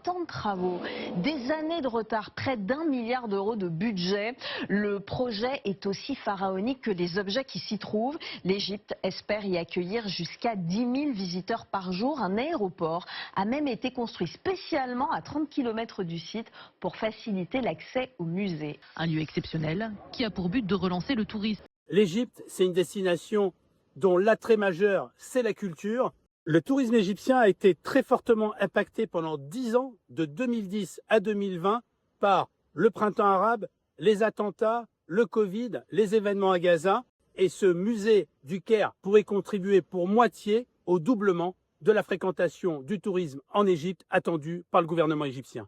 tant de travaux, des années de retard, près d'1 milliard d'euros de budget. Le projet est aussi pharaonique que les objets qui s'y trouvent. L'Égypte espère y accueillir jusqu'à 10 000 visiteurs par jour. Un aéroport a même été construit spécialement à 30 km du site pour faciliter l'accès au musée. Un lieu exceptionnel qui a pour but de relancer le tourisme. L'Égypte, c'est une destination dont l'attrait majeur, c'est la culture. Le tourisme égyptien a été très fortement impacté pendant 10 ans, de 2010 à 2020, par le printemps arabe, les attentats, le Covid, les événements à Gaza. Et ce musée du Caire pourrait contribuer pour moitié au doublement de la fréquentation du tourisme en Égypte attendu par le gouvernement égyptien.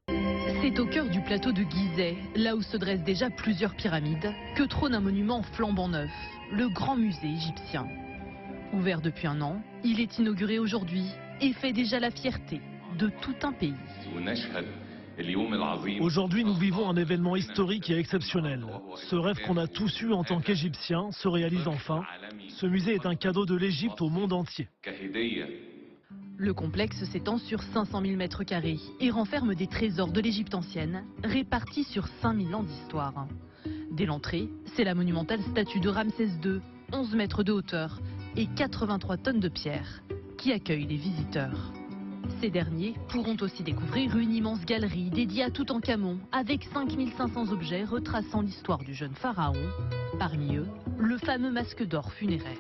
C'est au cœur du plateau de Gizeh, là où se dressent déjà plusieurs pyramides, que trône un monument flambant neuf, le Grand Musée égyptien. Ouvert depuis un an, il est inauguré aujourd'hui et fait déjà la fierté de tout un pays. Aujourd'hui, nous vivons un événement historique et exceptionnel. Ce rêve qu'on a tous eu en tant qu'Égyptiens se réalise enfin. Ce musée est un cadeau de l'Égypte au monde entier. Le complexe s'étend sur 500 000 mètres carrés et renferme des trésors de l'Égypte ancienne, répartis sur 5000 ans d'histoire. Dès l'entrée, c'est la monumentale statue de Ramsès II, 11 mètres de hauteur et 83 tonnes de pierre, qui accueille les visiteurs. Ces derniers pourront aussi découvrir une immense galerie dédiée à Toutankhamon, avec 5500 objets retraçant l'histoire du jeune pharaon. Parmi eux, le fameux masque d'or funéraire.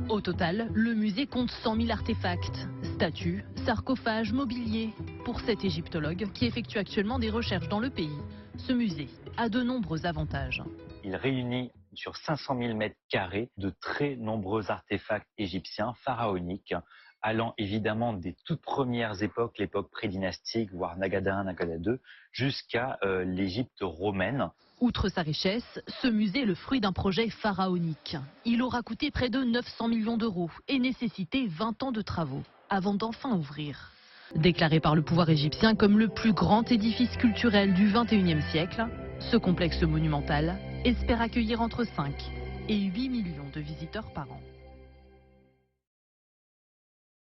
Au total, le musée compte 100 000 artefacts, statues, sarcophages, mobilier. Pour cet égyptologue qui effectue actuellement des recherches dans le pays, ce musée a de nombreux avantages. Il réunit sur 500 000 mètres carrés de très nombreux artefacts égyptiens pharaoniques, allant évidemment des toutes premières époques, l'époque prédynastique, voire Nagada I, Nagada II, jusqu'à l'Égypte romaine. Outre sa richesse, ce musée est le fruit d'un projet pharaonique. Il aura coûté près de 900 millions d'euros et nécessité 20 ans de travaux avant d'enfin ouvrir. Déclaré par le pouvoir égyptien comme le plus grand édifice culturel du XXIe siècle, ce complexe monumental espère accueillir entre 5 et 8 millions de visiteurs par an.